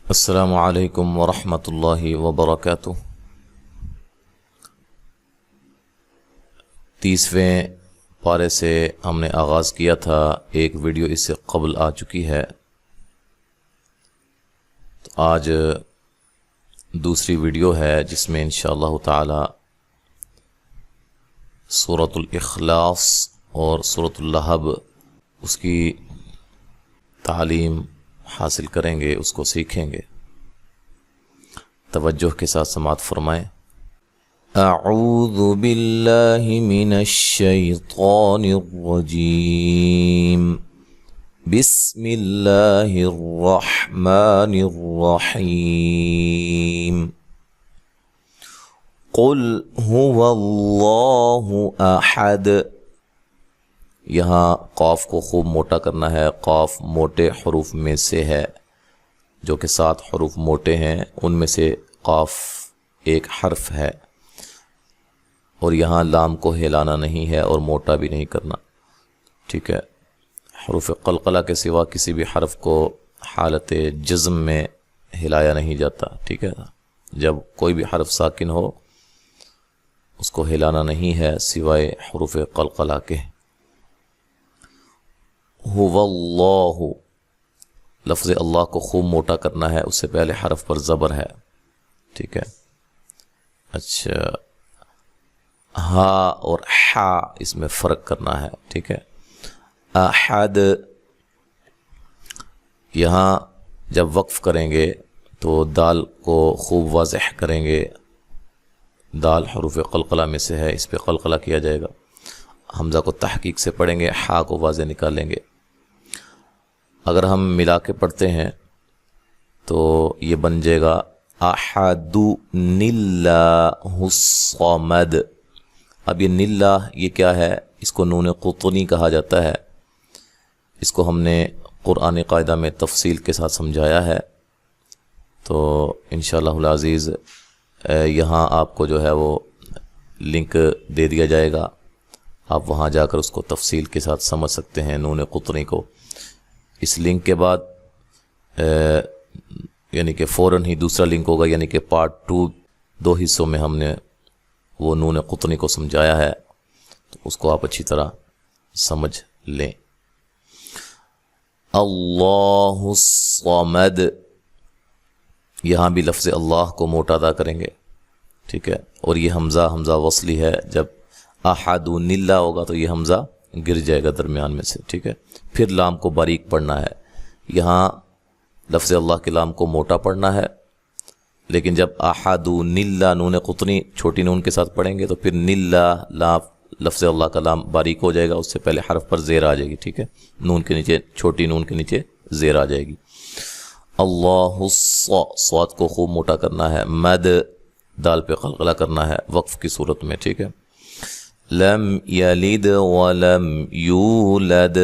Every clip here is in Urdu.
السلام علیکم ورحمۃ اللہ وبرکاتہ۔ 30ویں پارے سے ہم نے آغاز کیا تھا، ایک ویڈیو اس سے قبل آ چکی ہے، تو آج دوسری ویڈیو ہے جس میں انشاءاللہ تعالی سورۃ الاخلاص اور سورۃ اللہب اس کی تعلیم حاصل کریں گے، اس کو سیکھیں گے۔ توجہ کے ساتھ سماعت فرمائیں۔ اعوذ باللہ من الشیطان الرجیم، بسم اللہ الرحمن الرحیم، قل هو اللہ احد۔ یہاں قاف کو خوب موٹا کرنا ہے، قاف موٹے حروف میں سے ہے، جو کہ 7 حروف موٹے ہیں، ان میں سے قاف ایک حرف ہے، اور یہاں لام کو ہلانا نہیں ہے اور موٹا بھی نہیں کرنا، ٹھیک ہے۔ حروف قلقلہ کے سوا کسی بھی حرف کو حالت جزم میں ہلایا نہیں جاتا، ٹھیک ہے۔ جب کوئی بھی حرف ساکن ہو اس کو ہلانا نہیں ہے سوائے حروف قلقلہ کے۔ هو اللہ، لفظ اللہ کو خوب موٹا کرنا ہے، اس سے پہلے حرف پر زبر ہے، ٹھیک ہے۔ اچھا، ہا اور حا اس میں فرق کرنا ہے، ٹھیک ہے۔ احد، یہاں جب وقف کریں گے تو دال کو خوب واضح کریں گے، دال حروف قلقلہ میں سے ہے، اس پہ قلقلہ کیا جائے گا۔ حمزہ کو تحقیق سے پڑھیں گے، حا کو واضح نکالیں گے۔ اگر ہم ملا کے پڑھتے ہیں تو یہ بن جائے گا احد نلہ الصمد۔ اب یہ نلہ یہ کیا ہے؟ اس کو نون قطنی کہا جاتا ہے، اس کو ہم نے قرآن قاعدہ میں تفصیل کے ساتھ سمجھایا ہے، تو انشاءاللہ العزیز یہاں آپ کو جو ہے وہ لنک دے دیا جائے گا، آپ وہاں جا کر اس کو تفصیل کے ساتھ سمجھ سکتے ہیں نون قطنی کو۔ اس لنک کے بعد یعنی کہ فوراً ہی دوسرا لنک ہوگا، یعنی کہ پارٹ 2 2 حصوں میں ہم نے وہ نون قطنی کو سمجھایا ہے، تو اس کو آپ اچھی طرح سمجھ لیں۔ اللہ الصمد، یہاں بھی لفظ اللہ کو موٹا ادا کریں گے، ٹھیک ہے، اور یہ حمزہ وصلی ہے، جب احد نلہ ہوگا تو یہ حمزہ گر جائے گا درمیان میں سے، ٹھیک ہے۔ پھر لام کو باریک پڑھنا ہے، یہاں لفظ اللہ کے لام کو موٹا پڑھنا ہے، لیکن جب احد نلہ نون قطنی چھوٹی نون کے ساتھ پڑھیں گے تو پھر نلہ لام لفظ اللہ کا لام باریک ہو جائے گا، اس سے پہلے حرف پر زیر آ جائے گی، ٹھیک ہے، نون کے نیچے، چھوٹی نون کے نیچے زیر آ جائے گی۔ اللہ صاد کو خوب موٹا کرنا ہے، مد دال پہ قلقلہ کرنا ہے وقف کی صورت میں، ٹھیک ہے۔ لم یلد ولم یولد،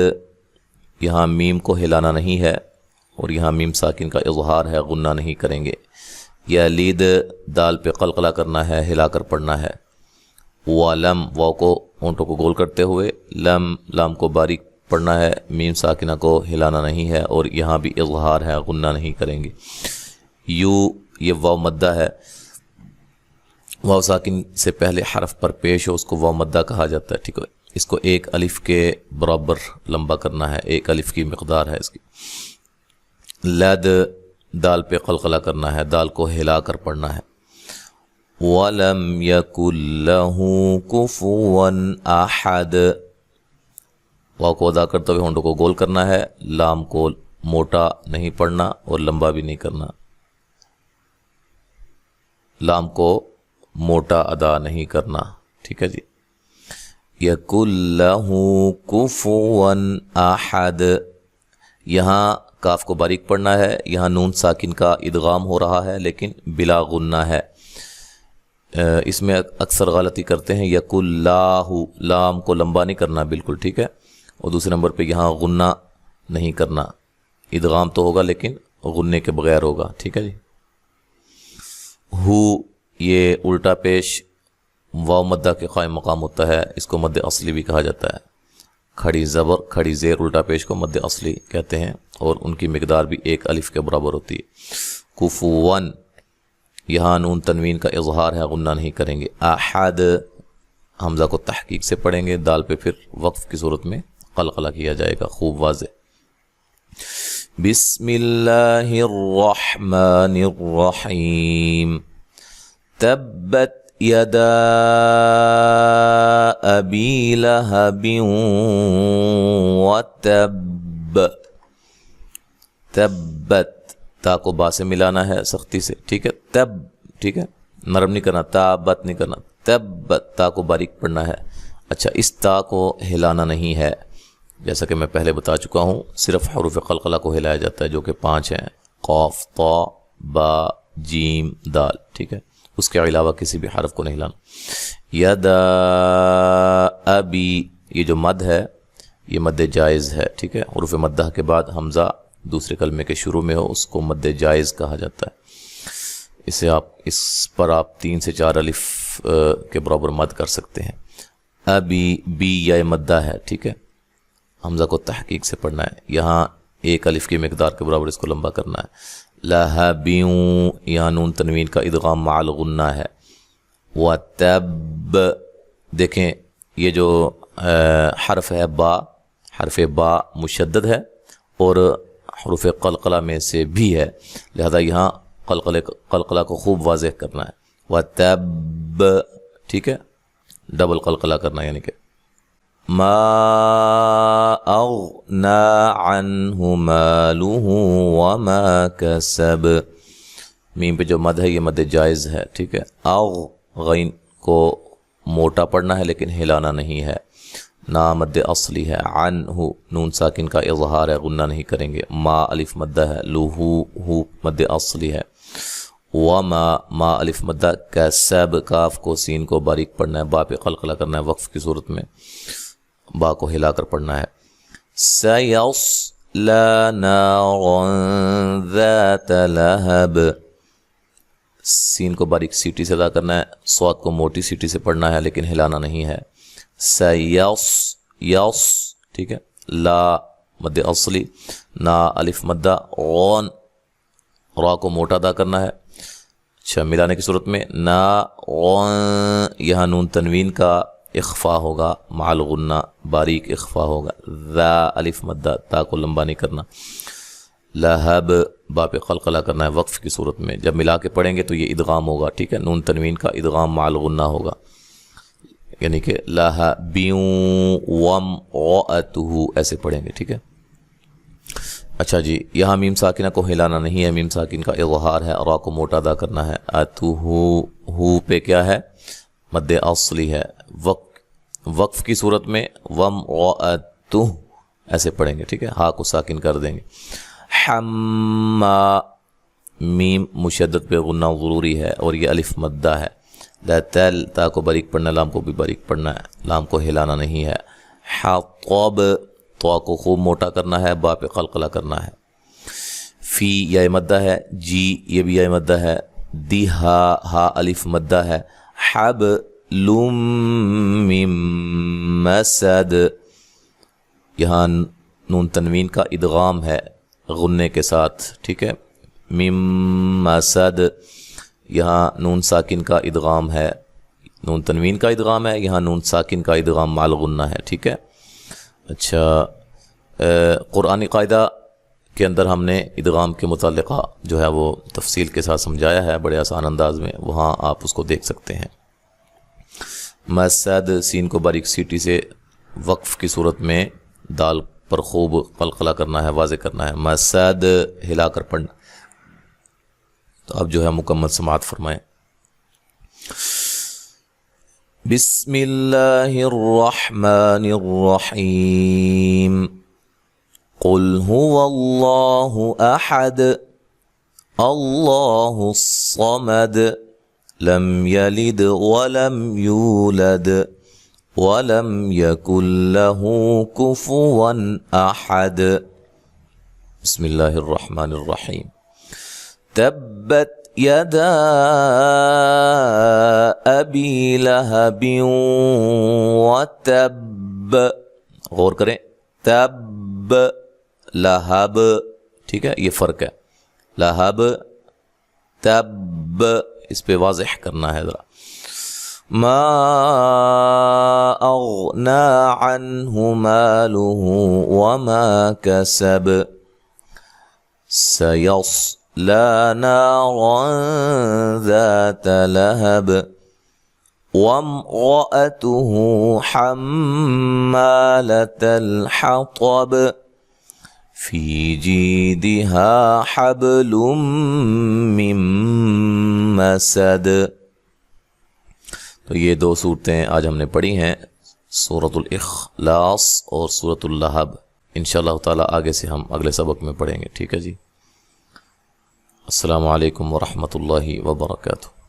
یہاں میم کو ہلانا نہیں ہے، اور یہاں میم ساکن کا اظہار ہے، غنہ نہیں کریں گے۔ یلد دال پہ قلقلہ کرنا ہے، ہلا کر پڑھنا ہے۔ ولم، واو کو ہونٹوں کو گول کرتے ہوئے، لم لام کو باریک پڑھنا ہے، میم ساکنہ کو ہلانا نہیں ہے، اور یہاں بھی اظہار ہے، غنہ نہیں کریں گے۔ یو، یہ واو مدہ ہے، واو ساکن سے پہلے حرف پر پیش ہو اس کو واو مدہ کہا جاتا ہے، ٹھیک ہے۔ اس کو 1 الف کے برابر لمبا کرنا ہے، 1 الف کی مقدار ہے اس کی۔ لد دال پہ قلقلہ کرنا ہے، دال کو ہلا کر پڑھنا ہے۔ وَلَمْ يَكُنْ لَهُ كُفُوًا أَحَدٌ، واو کو ادا کرتے ہوئے ہونٹوں کو گول کرنا ہے، لام کو موٹا نہیں پڑھنا اور لمبا بھی نہیں کرنا، لام کو موٹا ادا نہیں کرنا، ٹھیک ہے جی۔ یَکُن لَهُ كُفُوًا أَحَدٌ، یہاں کاف کو باریک پڑھنا ہے، یہاں نون ساکن کا ادغام ہو رہا ہے لیکن بلا غنہ ہے، اس میں اکثر غلطی کرتے ہیں۔ یَکُن لَهُ، لام کو لمبا نہیں کرنا بالکل، ٹھیک ہے، اور دوسرے نمبر پہ یہاں غنہ نہیں کرنا، ادغام تو ہوگا لیکن غنے کے بغیر ہوگا، ٹھیک ہے جی۔ ہو، یہ الٹا پیش واو مدہ کے قائم مقام ہوتا ہے، اس کو مد اصلی بھی کہا جاتا ہے۔ کھڑی زبر کھڑی زیر الٹا پیش کو مد اصلی کہتے ہیں اور ان کی مقدار بھی ایک الف کے برابر ہوتی ہے. کفوان یہاں نون تنوین کا اظہار ہے، غنہ نہیں کریں گے. احد حمزہ کو تحقیق سے پڑھیں گے، دال پہ پھر وقف کی صورت میں قلقلہ کیا جائے گا خوب واضح. بسم اللہ الرحمن الرحیم. تبت یدا ابی لہب وتب. تبت تا کو با سے ملانا ہے سختی سے، ٹھیک ہے. تب ٹھیک ہے، نرم نہیں کرنا، تابت نہیں کرنا. تبت تا کو باریک پڑھنا ہے. اچھا اس تا کو ہلانا نہیں ہے، جیسا کہ میں پہلے بتا چکا ہوں، صرف حروف قلقلہ کو ہلایا جاتا ہے جو کہ 5 ہیں، قاف، طا، با، جیم، دال، ٹھیک ہے. اس کے علاوہ کسی بھی حرف کو نہیں ہلانا. یدا ابی یہ جو مد ہے یہ مد جائز ہے، ٹھیک ہے. حروف مدہ کے بعد حمزہ دوسرے کلمے کے شروع میں ہو اس کو مد جائز کہا جاتا ہے. اس پر آپ 3 سے 4 الف کے برابر مد کر سکتے ہیں. ابی بی یا مدہ ہے، ٹھیک ہے. حمزہ کو تحقیق سے پڑھنا ہے، یہاں 1 الف کی مقدار کے برابر اس کو لمبا کرنا ہے. لہبیوں یہاں نون تنوین کا ادغام مع الغنہ ہے. وتب دیکھیں یہ جو حرف ہے با، حرف با مشدد ہے اور حروف قلقلہ میں سے بھی ہے، لہذا یہاں قلقلہ کو خوب واضح کرنا ہے. وتب ٹھیک ہے، ڈبل قلقلہ کرنا، یعنی کہ ما اغنا عنہ مالہ وما کسب. میم پہ جو مد ہے یہ مد جائز ہے، ٹھیک ہے. غین کو موٹا پڑھنا ہے لیکن ہلانا نہیں ہے، نا مد اصلی ہے. عنہ نون ساکن کا اظہار ہے، غنہ نہیں کریں گے. ما الف مدہ ہے. لہو مد اصلی ہے. وما ما الف مدہ. کسب کاف کو سین کو باریک پڑھنا ہے، با پہ قلقلہ کرنا ہے وقف کی صورت میں، با کو ہلا کر پڑھنا ہے. سیصلی نارا ذات لہب. سین کو باریک سیٹی سے ادا کرنا ہے، صاد کو موٹی سیٹی سے پڑھنا ہے لیکن ہلانا نہیں ہے. یس ٹھیک ہے. لا مد اصلی، نا الف مدہ. غون را کو موٹا ادا کرنا ہے. اچھا ملانے کی صورت میں نا غون، یہاں نون تنوین کا اخفا ہوگا مع الغنہ، باریک اخفا ہوگا. ذا الف مدہ، تا کو لمبا نہیں کرنا. لہب با پہ قلقلہ کرنا ہے وقف کی صورت میں، جب ملا کے پڑھیں گے تو یہ ادغام ہوگا، ٹھیک ہے. نون تنوین کا ادغام مع الغنہ ہوگا، یعنی کہ لہبیوں وم غأتہ ایسے پڑھیں گے، ٹھیک ہے. اچھا جی یہاں میم ساکنہ کو ہلانا نہیں ہے، میم ساکن کا اظہار ہے، را کو موٹا ادا کرنا ہے. اتہ ہو پہ کیا ہے؟ مد اصلی ہے. وقف کی صورت میں وم غأتہ ایسے پڑھیں گے، ٹھیک ہے. ہا کو ساکن کر دیں گے. حما میم مشدد پہ غنہ ضروری ہے اور یہ الف مدہ ہے. لتل تا کو باریک پڑھنا، لام کو بھی باریک پڑھنا ہے، لام کو ہلانا نہیں ہے. حطب تو کو خوب موٹا کرنا ہے، با پہ قلقلہ کرنا ہے. فی یا مدہ ہے. جی یہ بھی یا مدہ ہے. دی ہا الف مدہ ہے. حب لم مم مسد، یہاں نون تنوین کا ادغام ہے غنے کے ساتھ، ٹھیک ہے. مم مسد یہاں نون ساکن کا ادغام ہے، نون تنوین کا ادغام ہے، یہاں نون ساکن کا ادغام مع الغنہ ہے، ٹھیک ہے. اچھا قرآنی قاعدہ کے اندر ہم نے ادغام کے متعلقہ جو ہے وہ تفصیل کے ساتھ سمجھایا ہے بڑے آسان انداز میں، وہاں آپ اس کو دیکھ سکتے ہیں. مسد سین کو باریک سیٹی سے وقف کی صورت میں دال پر خوب قلقلہ کرنا ہے، واضح کرنا ہے. مسد ہلا کر پڑھنا. تو اب جو ہے مکمل سماعت فرمائیں. بسم اللہ الرحمن الرحیم. قل هو اللہ احد اللہ الصمد لم یلد ولم یولد ولم یکن له کفوا احد. بسم اللہ الرحمن الرحیم. تبت یدا ابی لہب وتب. غور کریں، تب لہب، ٹھیک ہے، یہ فرق ہے، لہب تب، اس پہ واضح کرنا ہے ذرا. ما اغنا عنہ مالہ وما کسب سیصلی نارا ذات لہب وامرأته حمالة الحطب فی جیدها حبل من مسد. تو یہ دو صورتیں آج ہم نے پڑھی ہیں، سورۃ الاخلاص اور سورۃ اللہب. انشاءاللہ تعالی آگے سے ہم اگلے سبق میں پڑھیں گے. ٹھیک ہے جی. السلام علیکم ورحمۃ اللہ وبرکاتہ.